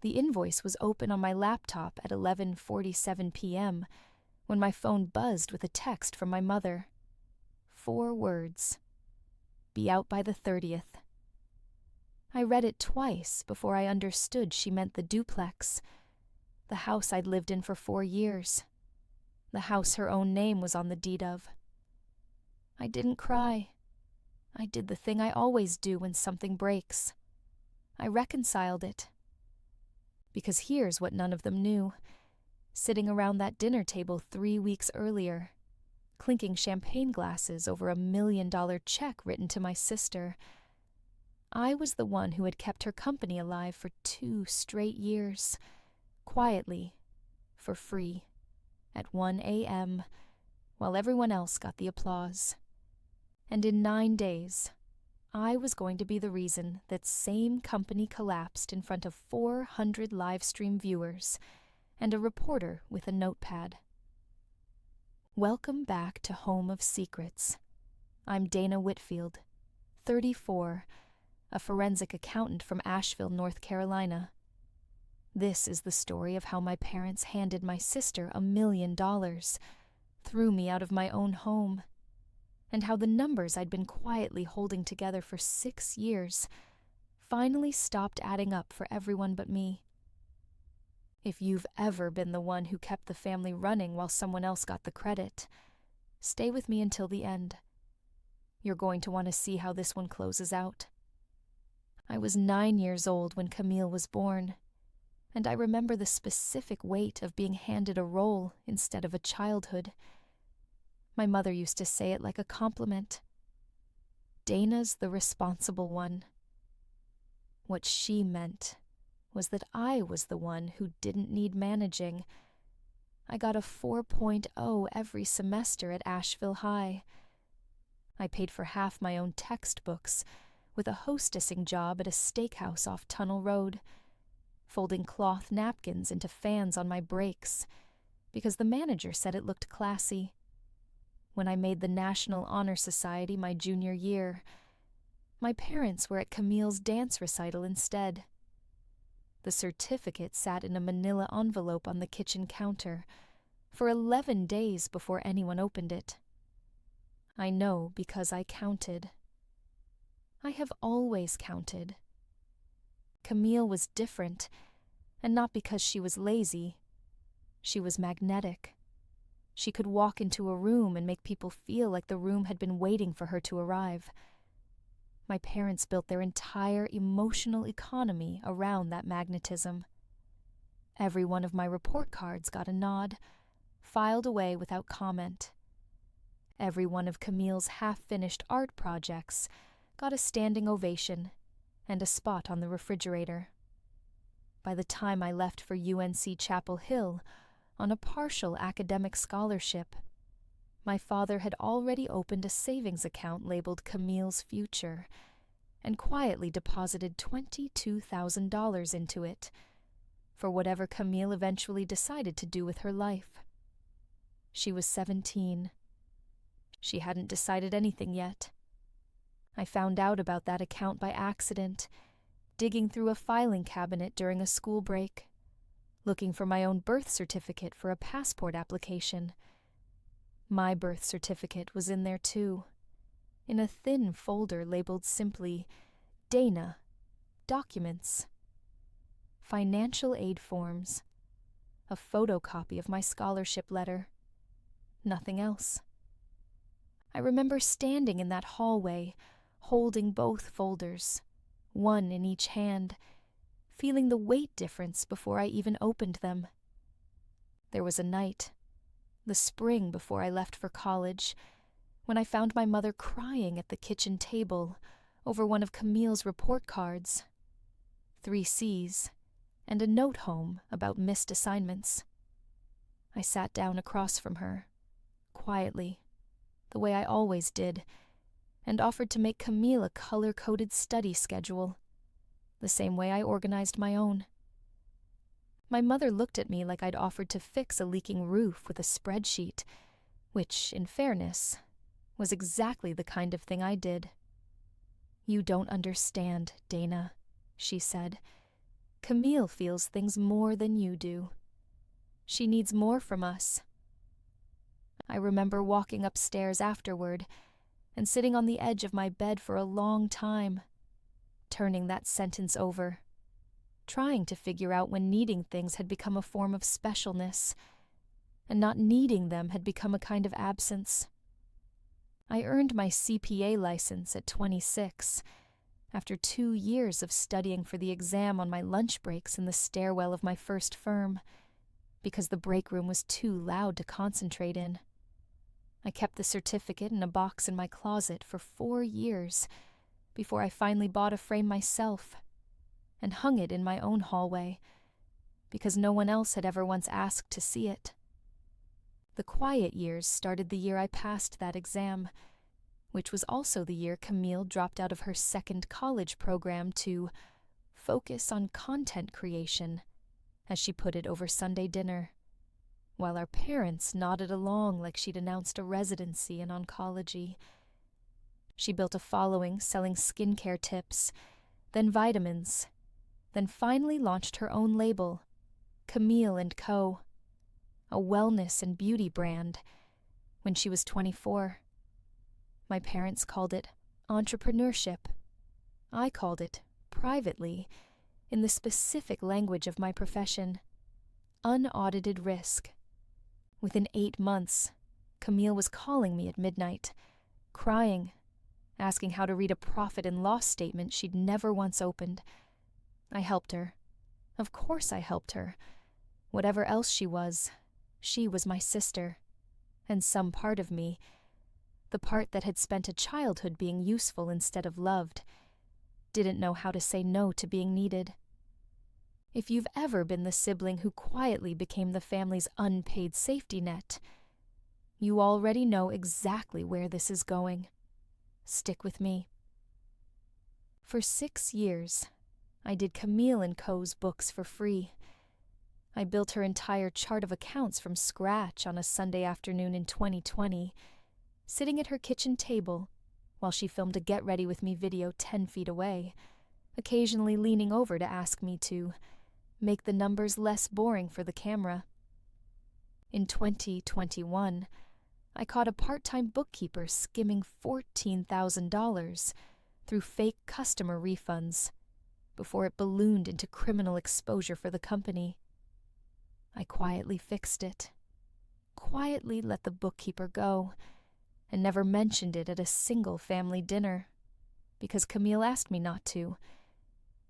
The invoice was open on my laptop at 11:47 p.m. when my phone buzzed with a text from my mother. 4 words. Be out by the 30th. I read it twice before I understood she meant the duplex, the house I'd lived in for 4 years, the house her own name was on the deed of. I didn't cry. I did the thing I always do when something breaks. I reconciled it. Because here's what none of them knew. Sitting around that dinner table 3 weeks earlier, clinking champagne glasses over $1 million check written to my sister, I was the one who had kept her company alive for 2 straight years, quietly, for free, at 1 a.m., while everyone else got the applause. And in 9 days, I was going to be the reason that same company collapsed in front of 400 live stream viewers and a reporter with a notepad. Welcome back to Home of Secrets. I'm Dana Whitfield, 34, a forensic accountant from Asheville, North Carolina. This is the story of how my parents handed my sister $1 million, threw me out of my own home, and how the numbers I'd been quietly holding together for 6 years finally stopped adding up for everyone but me. If you've ever been the one who kept the family running while someone else got the credit, stay with me until the end. You're going to want to see how this one closes out. I was 9 years old when Camille was born, and I remember the specific weight of being handed a role instead of a childhood. My mother used to say it like a compliment. Dana's the responsible one. What she meant was that I was the one who didn't need managing. I got a 4.0 every semester at Asheville High. I paid for half my own textbooks, with a hostessing job at a steakhouse off Tunnel Road, folding cloth napkins into fans on my breaks, because the manager said it looked classy. When I made the National Honor Society my junior year, my parents were at Camille's dance recital instead. The certificate sat in a manila envelope on the kitchen counter for 11 days before anyone opened it. I know because I counted. I have always counted. Camille was different, and not because she was lazy. She was magnetic. She could walk into a room and make people feel like the room had been waiting for her to arrive. My parents built their entire emotional economy around that magnetism. Every one of my report cards got a nod, filed away without comment. Every one of Camille's half-finished art projects got a standing ovation and a spot on the refrigerator. By the time I left for UNC Chapel Hill on a partial academic scholarship, my father had already opened a savings account labeled Camille's Future and quietly deposited $22,000 into it for whatever Camille eventually decided to do with her life. She was 17. She hadn't decided anything yet. I found out about that account by accident, digging through a filing cabinet during a school break, looking for my own birth certificate for a passport application. My birth certificate was in there too, in a thin folder labeled simply Dana, Documents, Financial Aid Forms, a photocopy of my scholarship letter. Nothing else. I remember standing in that hallway, holding both folders, one in each hand, feeling the weight difference before I even opened them. There was a night, the spring before I left for college, when I found my mother crying at the kitchen table over one of Camille's report cards, 3 C's, and a note home about missed assignments. I sat down across from her, quietly, the way I always did, and offered to make Camille a color-coded study schedule, the same way I organized my own. My mother looked at me like I'd offered to fix a leaking roof with a spreadsheet, which, in fairness, was exactly the kind of thing I did. "You don't understand, Dana," she said. Camille feels things more than you do. She needs more from us. I remember walking upstairs afterward and sitting on the edge of my bed for a long time, turning that sentence over, trying to figure out when needing things had become a form of specialness, and not needing them had become a kind of absence. I earned my CPA license at 26, after 2 years of studying for the exam on my lunch breaks in the stairwell of my first firm, because the break room was too loud to concentrate in. I kept the certificate in a box in my closet for 4 years before I finally bought a frame myself and hung it in my own hallway, because no one else had ever once asked to see it. The quiet years started the year I passed that exam, which was also the year Camille dropped out of her second college program to focus on content creation, as she put it over Sunday dinner, while our parents nodded along like she'd announced a residency in oncology. She built a following selling skincare tips, then vitamins, then finally launched her own label, Camille Co, a wellness and beauty brand, when she was 24. My parents called it entrepreneurship. I called it, privately, in the specific language of my profession, unaudited risk. Within 8 months, Camille was calling me at midnight, crying, asking how to read a profit and loss statement she'd never once opened. I helped her. Of course I helped her. Whatever else she was my sister, and some part of me, the part that had spent a childhood being useful instead of loved, didn't know how to say no to being needed. If you've ever been the sibling who quietly became the family's unpaid safety net, you already know exactly where this is going. Stick with me. For 6 years, I did Camille Co's books for free. I built her entire chart of accounts from scratch on a Sunday afternoon in 2020, sitting at her kitchen table while she filmed a Get Ready With Me video 10 feet away, occasionally leaning over to ask me to make the numbers less boring for the camera. In 2021, I caught a part-time bookkeeper skimming $14,000 through fake customer refunds before it ballooned into criminal exposure for the company. I quietly fixed it, quietly let the bookkeeper go, and never mentioned it at a single family dinner, because Camille asked me not to.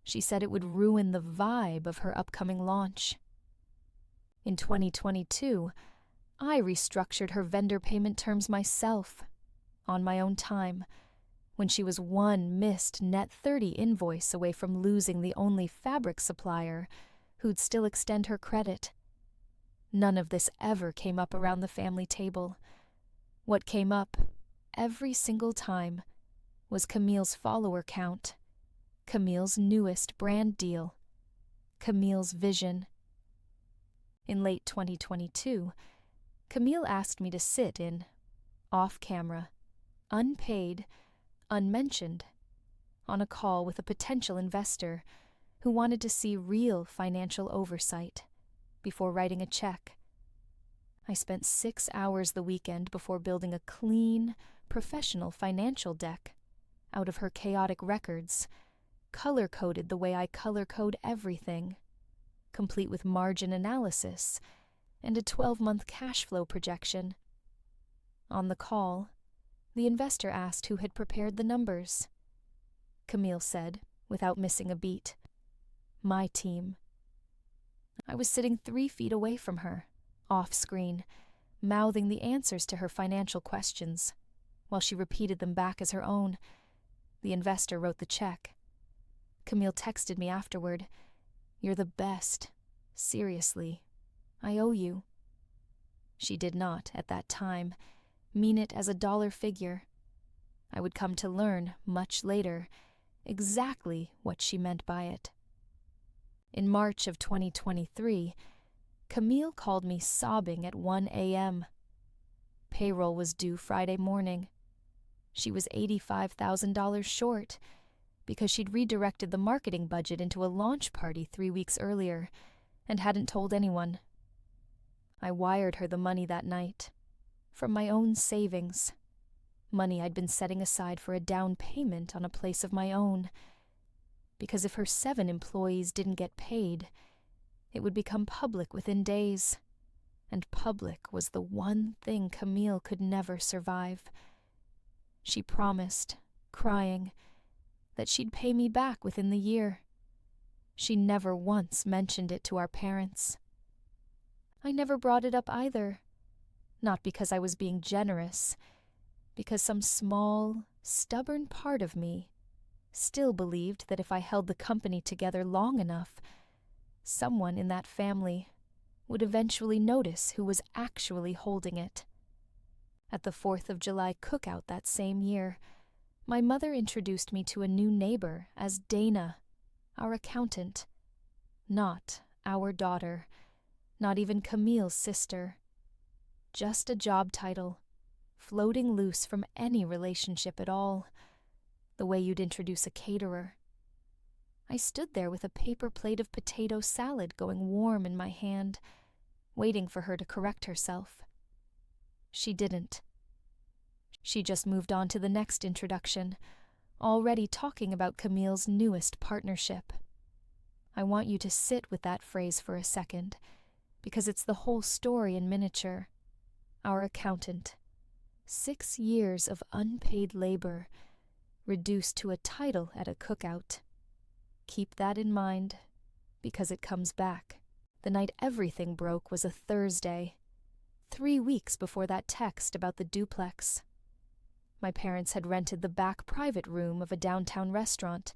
She said it would ruin the vibe of her upcoming launch. In 2022, I restructured her vendor payment terms myself, on my own time, when she was one missed net 30 invoice away from losing the only fabric supplier who'd still extend her credit. None of this ever came up around the family table. What came up, every single time, was Camille's follower count, Camille's newest brand deal, Camille's vision. In late 2022, Camille asked me to sit in, off-camera, unpaid, unmentioned, on a call with a potential investor who wanted to see real financial oversight before writing a check. I spent 6 hours the weekend before building a clean, professional financial deck out of her chaotic records, color-coded the way I color-code everything, complete with margin analysis and a 12-month cash flow projection. On the call, the investor asked who had prepared the numbers. Camille said, without missing a beat, "My team." I was sitting 3 feet away from her, off-screen, mouthing the answers to her financial questions, while she repeated them back as her own. The investor wrote the check. Camille texted me afterward, "You're the best. Seriously. I owe you." She did not, at that time, mean it as a dollar figure. I would come to learn, much later, exactly what she meant by it. In March of 2023, Camille called me sobbing at 1 a.m. Payroll was due Friday morning. She was $85,000 short, because she'd redirected the marketing budget into a launch party 3 weeks earlier and hadn't told anyone. I wired her the money that night, from my own savings, money I'd been setting aside for a down payment on a place of my own, because if her 7 employees didn't get paid, it would become public within days, and public was the one thing Camille could never survive. She promised, crying, that she'd pay me back within the year. She never once mentioned it to our parents. I never brought it up either, not because I was being generous, because some small, stubborn part of me still believed that if I held the company together long enough, someone in that family would eventually notice who was actually holding it. At the 4th of July cookout that same year, my mother introduced me to a new neighbor as Dana, our accountant. Not our daughter, not even Camille's sister. Just a job title, floating loose from any relationship at all, the way you'd introduce a caterer. I stood there with a paper plate of potato salad going warm in my hand, waiting for her to correct herself. She didn't. She just moved on to the next introduction, already talking about Camille's newest partnership. I want you to sit with that phrase for a second, because it's the whole story in miniature. Our accountant. 6 years of unpaid labor, reduced to a title at a cookout. Keep that in mind, because it comes back. The night everything broke was a Thursday, 3 weeks before that text about the duplex. My parents had rented the back private room of a downtown restaurant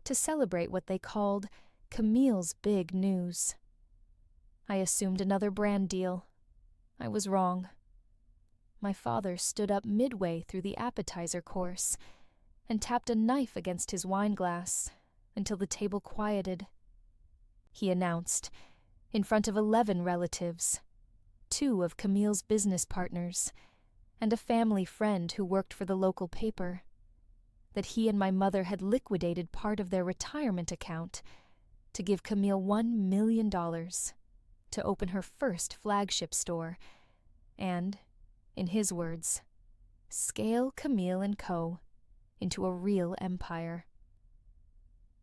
to celebrate what they called Camille's big news. I assumed another brand deal. I was wrong. My father stood up midway through the appetizer course and tapped a knife against his wine glass until the table quieted. He announced, in front of 11 relatives, 2 of Camille's business partners, and a family friend who worked for the local paper, that he and my mother had liquidated part of their retirement account to give Camille $1 million to open her first flagship store and, in his words, scale Camille Co. into a real empire.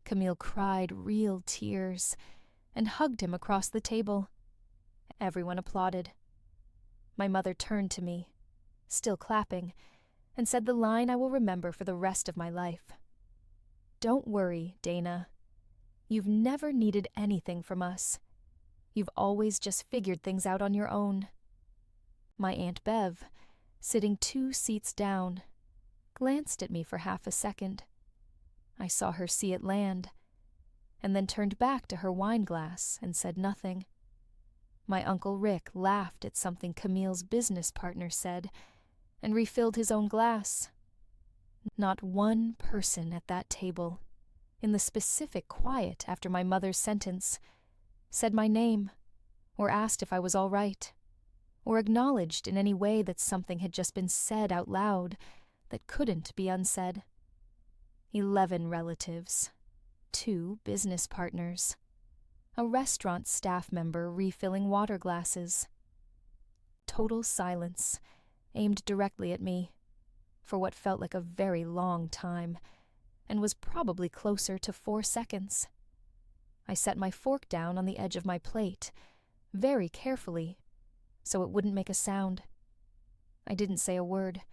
Camille cried real tears and hugged him across the table. Everyone applauded. My mother turned to me, still clapping, and said the line I will remember for the rest of my life. "Don't worry, Dana. You've never needed anything from us. You've always just figured things out on your own." My Aunt Bev, sitting 2 seats down, glanced at me for half a second. I saw her see it land, and then turned back to her wine glass and said nothing. My Uncle Rick laughed at something Camille's business partner said and refilled his own glass. Not one person at that table, in the specific quiet after my mother's sentence, said my name, or asked if I was all right, or acknowledged in any way that something had just been said out loud that couldn't be unsaid. 11 relatives, 2 business partners, a restaurant staff member refilling water glasses. Total silence, aimed directly at me, for what felt like a very long time, and was probably closer to 4 seconds. I set my fork down on the edge of my plate, very carefully, so it wouldn't make a sound. I didn't say a word.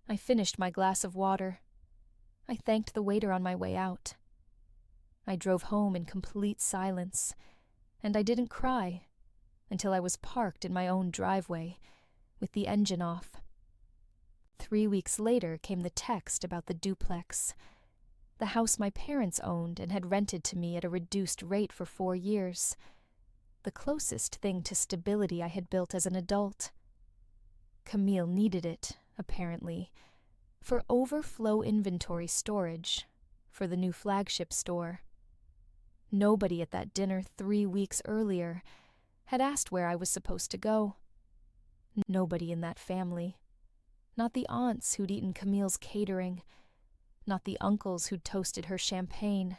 I finished my glass of water. I thanked the waiter on my way out. I drove home in complete silence, and I didn't cry until I was parked in my own driveway, with the engine off. 3 weeks later came the text about the duplex, the house my parents owned and had rented to me at a reduced rate for 4 years, the closest thing to stability I had built as an adult. Camille needed it, apparently, for overflow inventory storage for the new flagship store. Nobody at that dinner 3 weeks earlier had asked where I was supposed to go. Nobody in that family. Not the aunts who'd eaten Camille's catering, not the uncles who'd toasted her champagne,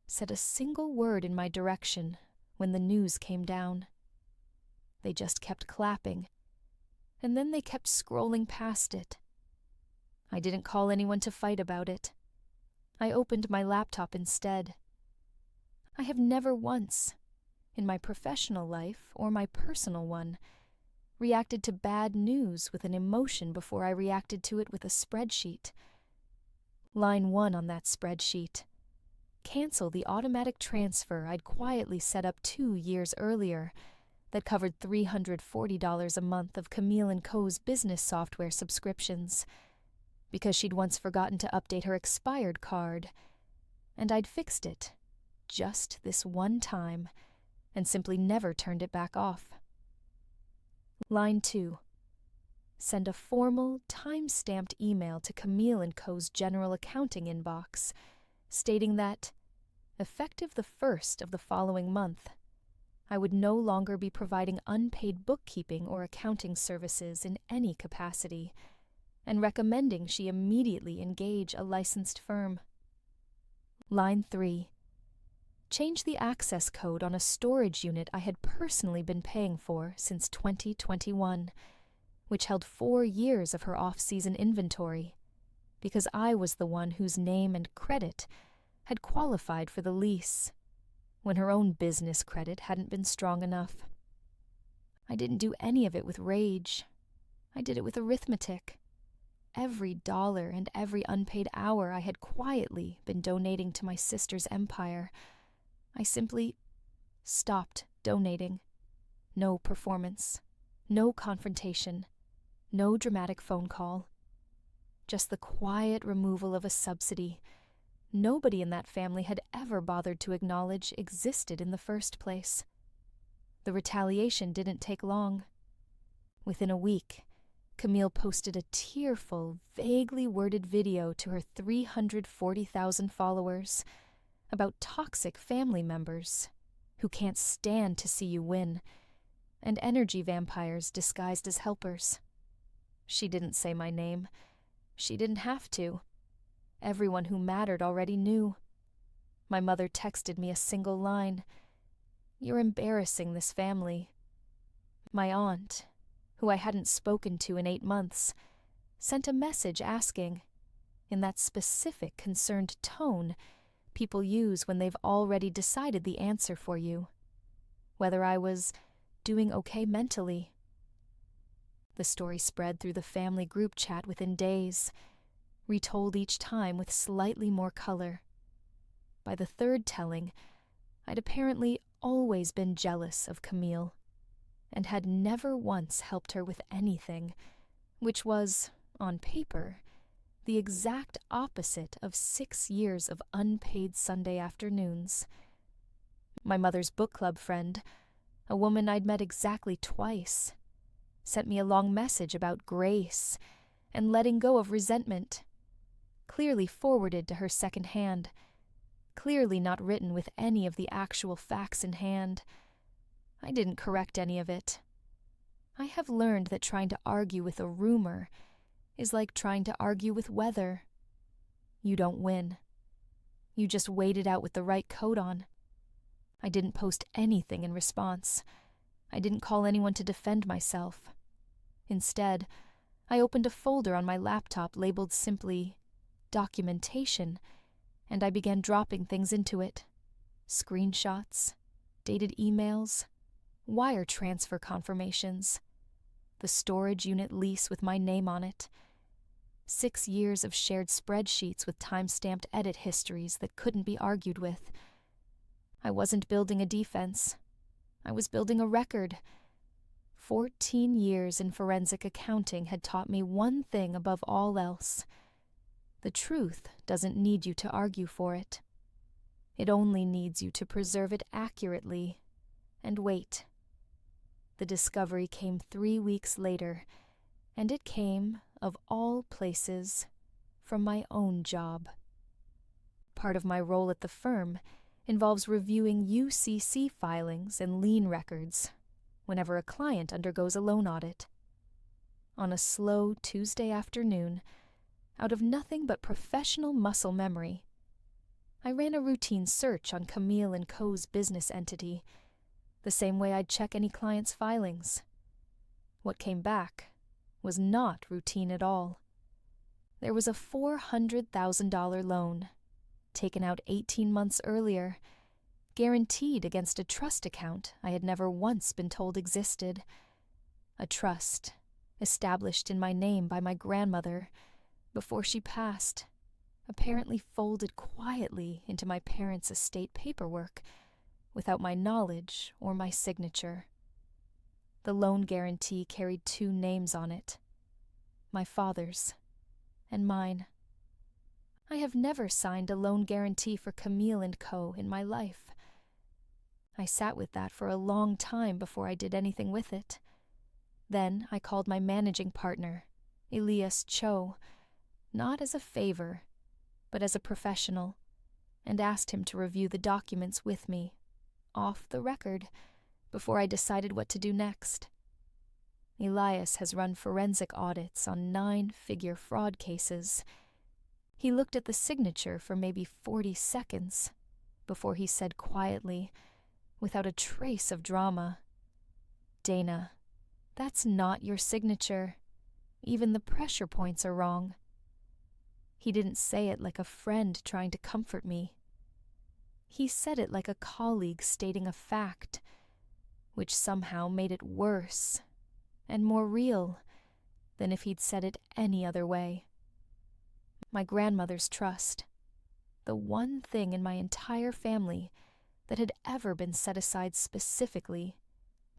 said a single word in my direction when the news came down. They just kept clapping, and then they kept scrolling past it. I didn't call anyone to fight about it. I opened my laptop instead. I have never once, in my professional life or my personal one, reacted to bad news with an emotion before I reacted to it with a spreadsheet. Line 1 on that spreadsheet: cancel the automatic transfer I'd quietly set up 2 years earlier that covered $340 a month of Camille Co.'s business software subscriptions, because she'd once forgotten to update her expired card, and I'd fixed it just this one time and simply never turned it back off. Line 2. Send a formal, time-stamped email to Camille Co.'s general accounting inbox, stating that, effective the 1st of the following month, I would no longer be providing unpaid bookkeeping or accounting services in any capacity, and recommending she immediately engage a licensed firm. Line 3. Change the access code on a storage unit I had personally been paying for since 2021, which held 4 years of her off-season inventory, because I was the one whose name and credit had qualified for the lease, when her own business credit hadn't been strong enough. I didn't do any of it with rage. I did it with arithmetic. Every dollar and every unpaid hour I had quietly been donating to my sister's empire, I simply stopped donating. No performance, no confrontation, no dramatic phone call. Just the quiet removal of a subsidy nobody in that family had ever bothered to acknowledge existed in the first place. The retaliation didn't take long. Within a week, Camille posted a tearful, vaguely worded video to her 340,000 followers about toxic family members who can't stand to see you win, and energy vampires disguised as helpers. She didn't say my name. She didn't have to. Everyone who mattered already knew. My mother texted me a single line: "You're embarrassing this family." My aunt, who I hadn't spoken to in 8 months, sent a message asking, in that specific concerned tone people use when they've already decided the answer for you, whether I was doing okay mentally. The story spread through the family group chat within days, retold each time with slightly more color. By the third telling, I'd apparently always been jealous of Camille, and had never once helped her with anything, which was, on paper, the exact opposite of 6 years of unpaid Sunday afternoons. My mother's book club friend, a woman I'd met exactly twice, sent me a long message about grace and letting go of resentment, clearly forwarded to her second hand, clearly not written with any of the actual facts in hand. I didn't correct any of it. I have learned that trying to argue with a rumor is like trying to argue with weather. You don't win. You just wait it out with the right coat on. I didn't post anything in response. I didn't call anyone to defend myself. Instead, I opened a folder on my laptop labeled simply documentation, and I began dropping things into it. Screenshots, dated emails, wire transfer confirmations, the storage unit lease with my name on it, 6 years of shared spreadsheets with time-stamped edit histories that couldn't be argued with. I wasn't building a defense. I was building a record. 14 years in forensic accounting had taught me one thing above all else: the truth doesn't need you to argue for it. It only needs you to preserve it accurately and wait. The discovery came 3 weeks later, and it came, of all places, from my own job. Part of my role at the firm involves reviewing UCC filings and lien records whenever a client undergoes a loan audit. On a slow Tuesday afternoon, out of nothing but professional muscle memory. I ran a routine search on Camille Co's business entity, the same way I'd check any client's filings. What came back was not routine at all. There was a $400,000 loan, taken out 18 months earlier, guaranteed against a trust account I had never once been told existed. A trust established in my name by my grandmother before she passed, apparently folded quietly into my parents' estate paperwork without my knowledge or my signature. The loan guarantee carried 2 names on it, my father's and mine. I have never signed a loan guarantee for Camille Co. in my life. I sat with that for a long time before I did anything with it. Then I called my managing partner, Elias Cho, not as a favor, but as a professional, and asked him to review the documents with me, off the record, before I decided what to do next. Elias has run forensic audits on 9-figure fraud cases. He looked at the signature for maybe 40 seconds before he said quietly, without a trace of drama, "Dana, that's not your signature. Even the pressure points are wrong." He didn't say it like a friend trying to comfort me. He said it like a colleague stating a fact, which somehow made it worse and more real than if he'd said it any other way. My grandmother's trust, the one thing in my entire family that had ever been set aside specifically,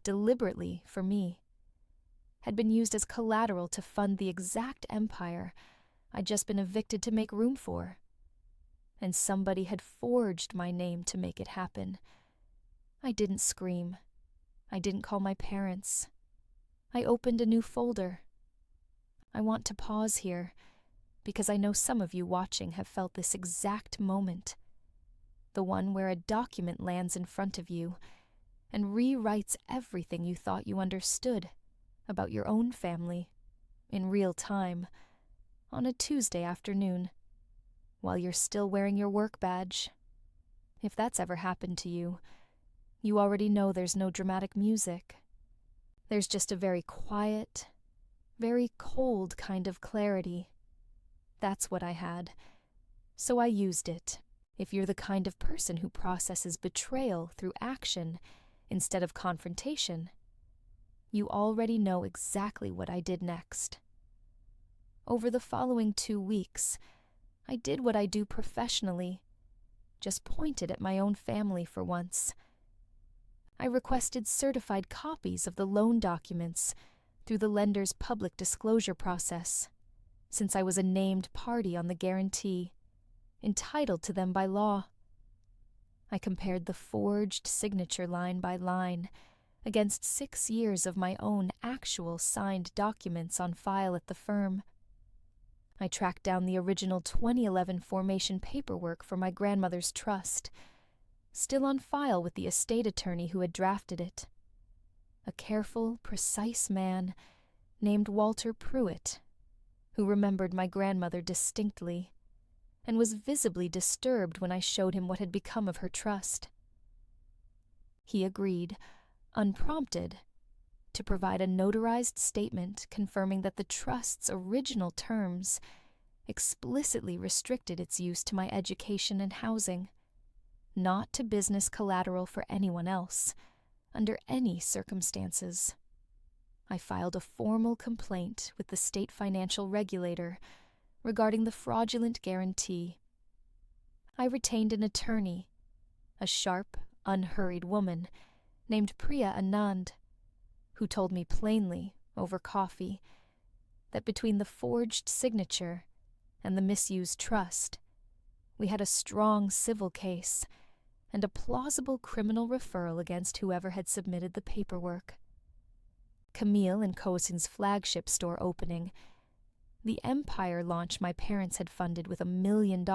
deliberately for me, had been used as collateral to fund the exact empire I'd just been evicted to make room for. And somebody had forged my name to make it happen. I didn't scream. I didn't call my parents. I opened a new folder. I want to pause here, because I know some of you watching have felt this exact moment. The one where a document lands in front of you and rewrites everything you thought you understood about your own family, in real time, on a Tuesday afternoon, while you're still wearing your work badge. If that's ever happened to you, you already know there's no dramatic music. There's just a very quiet, very cold kind of clarity. That's what I had, so I used it. If you're the kind of person who processes betrayal through action instead of confrontation, you already know exactly what I did next. Over the following 2 weeks, I did what I do professionally, just pointed at my own family for once. I requested certified copies of the loan documents through the lender's public disclosure process, since I was a named party on the guarantee, entitled to them by law. I compared the forged signature line by line against 6 years of my own actual signed documents on file at the firm. I tracked down the original 2011 formation paperwork for my grandmother's trust, still on file with the estate attorney who had drafted it. A careful, precise man named Walter Pruitt, who remembered my grandmother distinctly and was visibly disturbed when I showed him what had become of her trust. He agreed, unprompted, to provide a notarized statement confirming that the trust's original terms explicitly restricted its use to my education and housing, not to business collateral for anyone else, under any circumstances. I filed a formal complaint with the state financial regulator regarding the fraudulent guarantee. I retained an attorney, a sharp, unhurried woman named Priya Anand, who told me plainly, over coffee, that between the forged signature and the misused trust, we had a strong civil case and a plausible criminal referral against whoever had submitted the paperwork. Camille Co's flagship store opening, the empire launch my parents had funded with $1 million,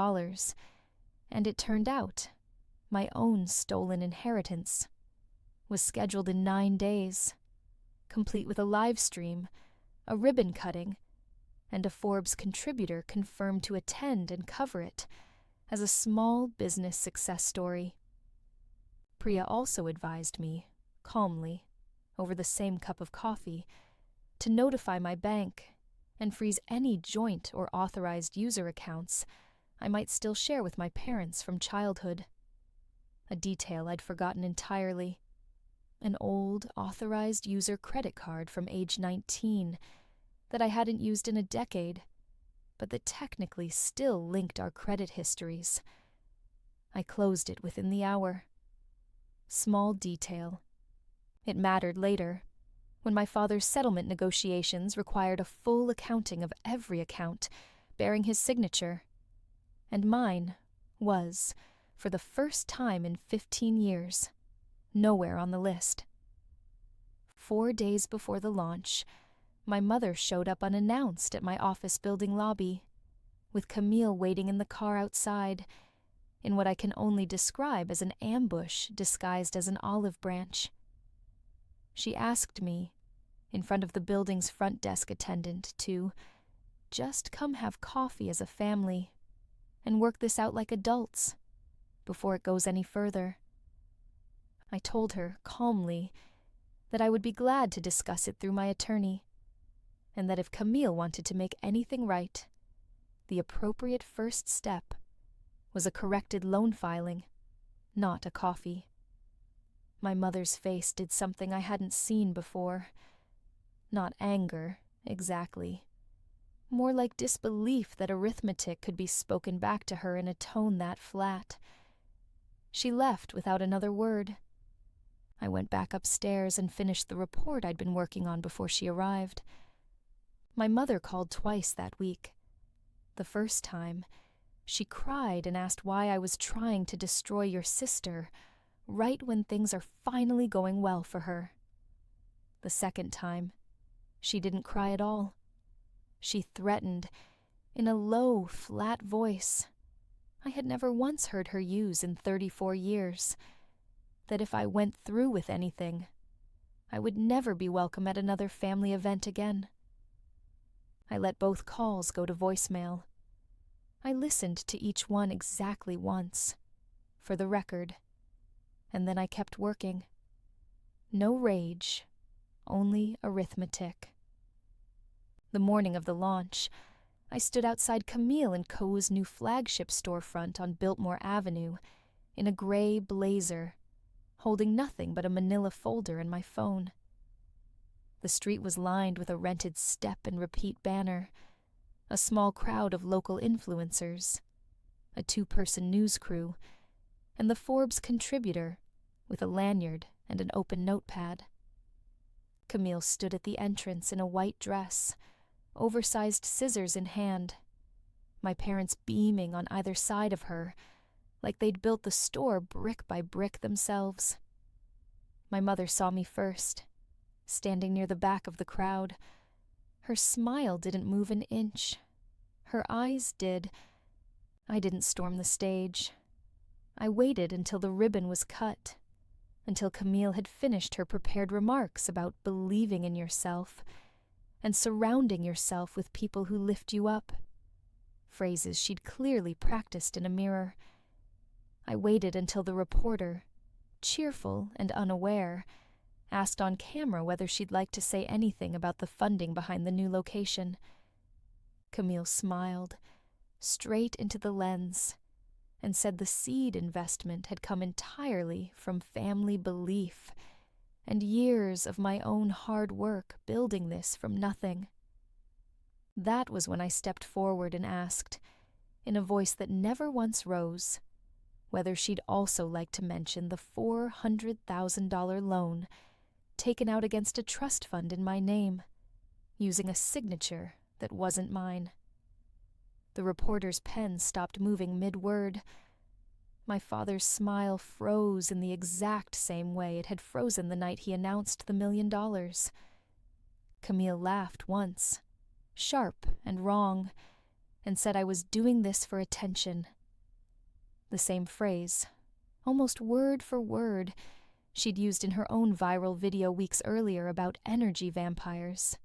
and it turned out my own stolen inheritance, was scheduled in 9 days, complete with a live stream, a ribbon cutting, and a Forbes contributor confirmed to attend and cover it as a small business success story. Priya also advised me, calmly, over the same cup of coffee, to notify my bank and freeze any joint or authorized user accounts I might still share with my parents from childhood. A detail I'd forgotten entirely. An old, authorized user credit card from age 19 that I hadn't used in a decade, but that technically still linked our credit histories. I closed it within the hour. Small detail. It mattered later, when my father's settlement negotiations required a full accounting of every account bearing his signature, and mine was, for the first time in 15 years, nowhere on the list. 4 days before the launch, my mother showed up unannounced at my office building lobby, with Camille waiting in the car outside, in what I can only describe as an ambush disguised as an olive branch. She asked me, in front of the building's front desk attendant, to just come have coffee as a family and work this out like adults before it goes any further. I told her, calmly, that I would be glad to discuss it through my attorney, and that if Camille wanted to make anything right, the appropriate first step was a corrected loan filing, not a coffee. My mother's face did something I hadn't seen before. Not anger, exactly. More like disbelief that arithmetic could be spoken back to her in a tone that flat. She left without another word. I went back upstairs and finished the report I'd been working on before she arrived. My mother called twice that week. The first time, she cried and asked why I was trying to destroy your sister right when things are finally going well for her. The second time, she didn't cry at all. She threatened, in a low, flat voice I had never once heard her use in 34 years, that if I went through with anything, I would never be welcome at another family event again. I let both calls go to voicemail. I listened to each one exactly once, for the record, and then I kept working. No rage, only arithmetic. The morning of the launch, I stood outside Camille Co's new flagship storefront on Biltmore Avenue in a gray blazer, holding nothing but a manila folder and my phone. The street was lined with a rented step and repeat banner, a small crowd of local influencers, a 2-person news crew, and the Forbes contributor with a lanyard and an open notepad. Camille stood at the entrance in a white dress, oversized scissors in hand, my parents beaming on either side of her, like they'd built the store brick by brick themselves. My mother saw me first, standing near the back of the crowd. Her smile didn't move an inch. Her eyes did. I didn't storm the stage. I waited until the ribbon was cut, until Camille had finished her prepared remarks about believing in yourself and surrounding yourself with people who lift you up, phrases she'd clearly practiced in a mirror. I waited until the reporter, cheerful and unaware, asked on camera whether she'd like to say anything about the funding behind the new location. Camille smiled, straight into the lens, and said the seed investment had come entirely from family belief and years of my own hard work building this from nothing. That was when I stepped forward and asked, in a voice that never once rose, whether she'd also like to mention the $400,000 loan taken out against a trust fund in my name, using a signature that wasn't mine. The reporter's pen stopped moving mid-word. My father's smile froze in the exact same way it had frozen the night he announced the $1 million. Camille laughed once, sharp and wrong, and said I was doing this for attention. The same phrase, almost word for word, she'd used in her own viral video weeks earlier about energy vampires.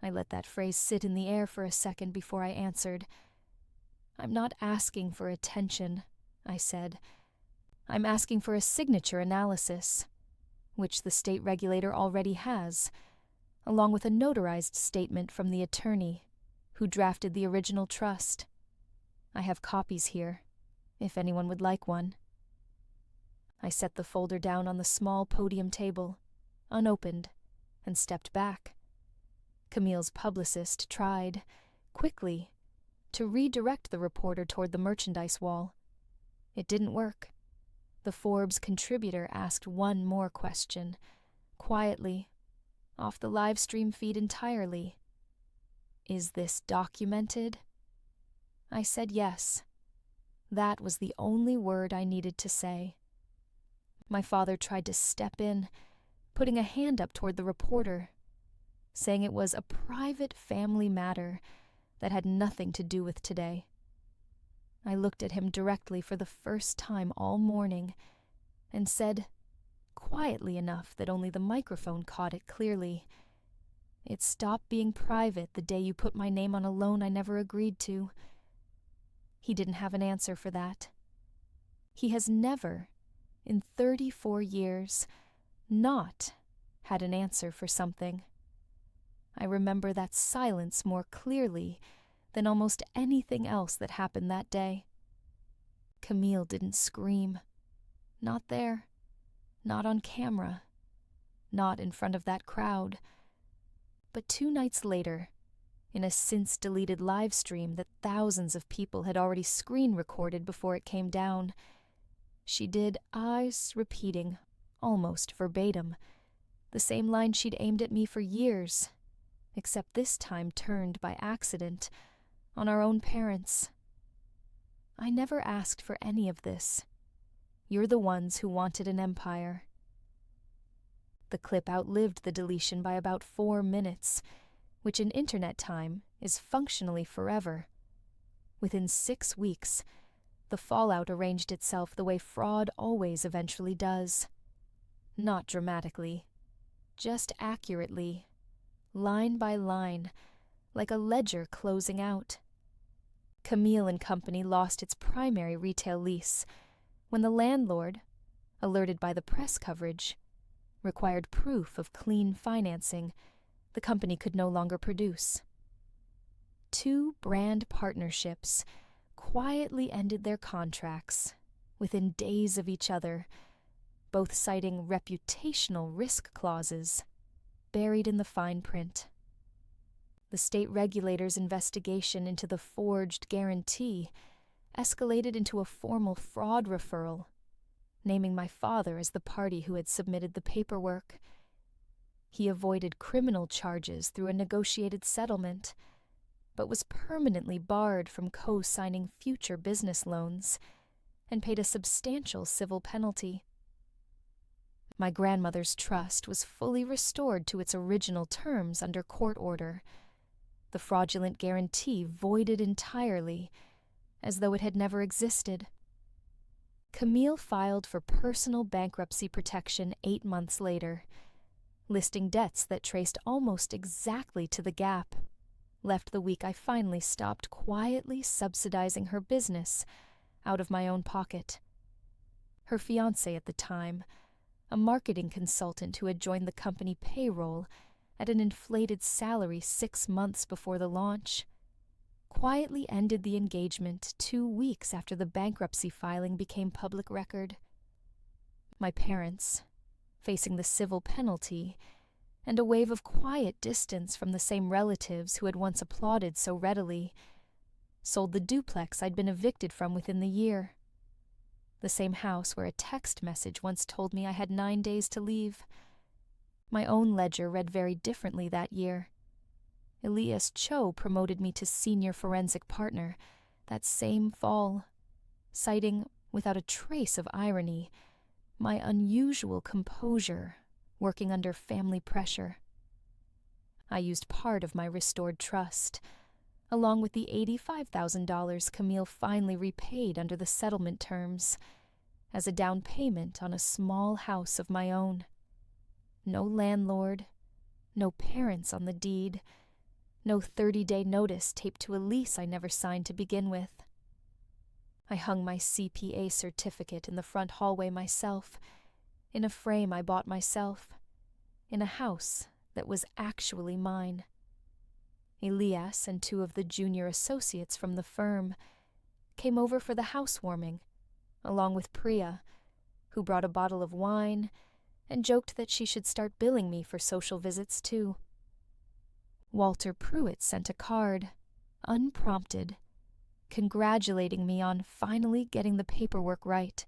I let that phrase sit in the air for a second before I answered. "I'm not asking for attention," I said. "I'm asking for a signature analysis, which the state regulator already has, along with a notarized statement from the attorney who drafted the original trust. I have copies here, if anyone would like one." I set the folder down on the small podium table, unopened, and stepped back. Camille's publicist tried, quickly, to redirect the reporter toward the merchandise wall. It didn't work. The Forbes contributor asked one more question, quietly, off the live stream feed entirely. "Is this documented?" I said yes. That was the only word I needed to say. My father tried to step in, putting a hand up toward the reporter, saying it was a private family matter that had nothing to do with today. I looked at him directly for the first time all morning and said, quietly enough that only the microphone caught it clearly, "It stopped being private the day you put my name on a loan I never agreed to." He didn't have an answer for that. He has never, in 34 years, not had an answer for something. I remember that silence more clearly than almost anything else that happened that day. Camille didn't scream. Not there. Not on camera. Not in front of that crowd. But 2 nights later, in a since-deleted live stream that thousands of people had already screen-recorded before it came down, she did eyes repeating, almost verbatim, the same line she'd aimed at me for years, except this time turned by accident on our own parents. "I never asked for any of this. You're the ones who wanted an empire." The clip outlived the deletion by about 4 minutes, which in internet time is functionally forever. Within 6 weeks, the fallout arranged itself the way fraud always eventually does. Not dramatically, just accurately, line by line, like a ledger closing out. Camille and Company lost its primary retail lease when the landlord, alerted by the press coverage, required proof of clean financing the company could no longer produce. 2 brand partnerships quietly ended their contracts within days of each other, both citing reputational risk clauses buried in the fine print. The state regulator's investigation into the forged guarantee escalated into a formal fraud referral, naming my father as the party who had submitted the paperwork. He avoided criminal charges through a negotiated settlement, but was permanently barred from co-signing future business loans and paid a substantial civil penalty. My grandmother's trust was fully restored to its original terms under court order, the fraudulent guarantee voided entirely, as though it had never existed. Camille filed for personal bankruptcy protection 8 months later, listing debts that traced almost exactly to the gap, left the week I finally stopped quietly subsidizing her business out of my own pocket. Her fiancé at the time, a marketing consultant who had joined the company payroll at an inflated salary 6 months before the launch, quietly ended the engagement 2 weeks after the bankruptcy filing became public record. My parents, facing the civil penalty and a wave of quiet distance from the same relatives who had once applauded so readily, sold the duplex I'd been evicted from within the year. The same house where a text message once told me I had 9 days to leave. My own ledger read very differently that year. Elias Cho promoted me to senior forensic partner that same fall, citing, without a trace of irony, my unusual composure working under family pressure. I used part of my restored trust, along with the $85,000 Camille finally repaid under the settlement terms, as a down payment on a small house of my own. No landlord, no parents on the deed, No 30-day notice taped to a lease I never signed to begin with. I hung my CPA certificate in the front hallway myself, in a frame I bought myself, in a house that was actually mine. Elias and 2 of the junior associates from the firm came over for the housewarming, along with Priya, who brought a bottle of wine and joked that she should start billing me for social visits too. Walter Pruitt sent a card, unprompted, congratulating me on finally getting the paperwork right,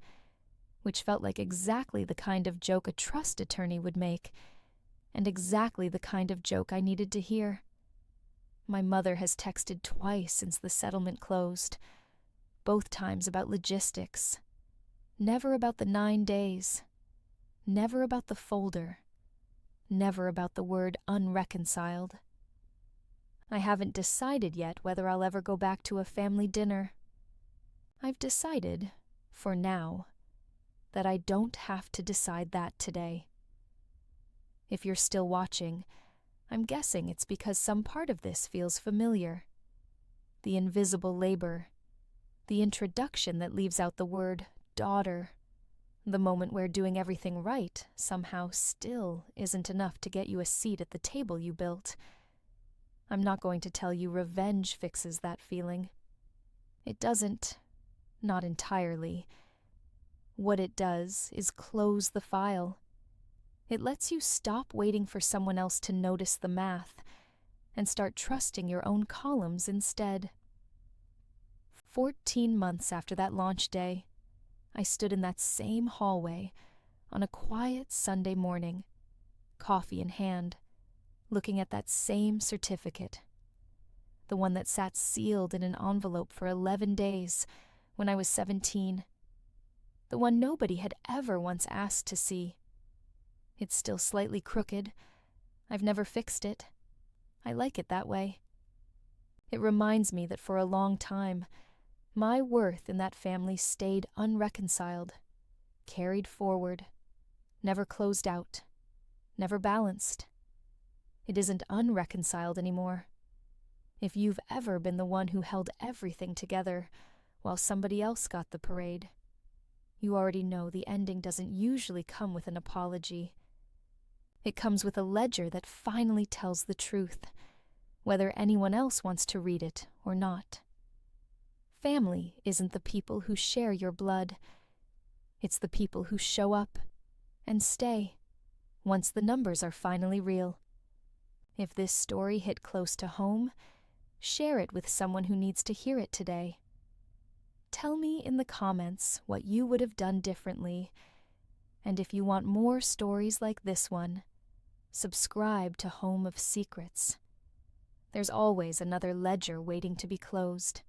which felt like exactly the kind of joke a trust attorney would make, and exactly the kind of joke I needed to hear. My mother has texted twice since the settlement closed, both times about logistics. Never about the 9 days. Never about the folder. Never about the word unreconciled. I haven't decided yet whether I'll ever go back to a family dinner. I've decided, for now, that I don't have to decide that today. If you're still watching, I'm guessing it's because some part of this feels familiar. The invisible labor, the introduction that leaves out the word daughter, the moment where doing everything right somehow still isn't enough to get you a seat at the table you built. I'm not going to tell you revenge fixes that feeling. It doesn't, not entirely. What it does is close the file. It lets you stop waiting for someone else to notice the math and start trusting your own columns instead. 14 months after that launch day, I stood in that same hallway on a quiet Sunday morning, coffee in hand, looking at that same certificate, the one that sat sealed in an envelope for 11 days when I was 17, the one nobody had ever once asked to see. It's still slightly crooked. I've never fixed it. I like it that way. It reminds me that for a long time, my worth in that family stayed unreconciled, carried forward, never closed out, never balanced. It isn't unreconciled anymore. If you've ever been the one who held everything together while somebody else got the parade, you already know the ending doesn't usually come with an apology. It comes with a ledger that finally tells the truth, whether anyone else wants to read it or not. Family isn't the people who share your blood. It's the people who show up and stay once the numbers are finally real. If this story hit close to home, share it with someone who needs to hear it today. Tell me in the comments what you would have done differently, and if you want more stories like this one, subscribe to Home of Secrets. There's always another ledger waiting to be closed.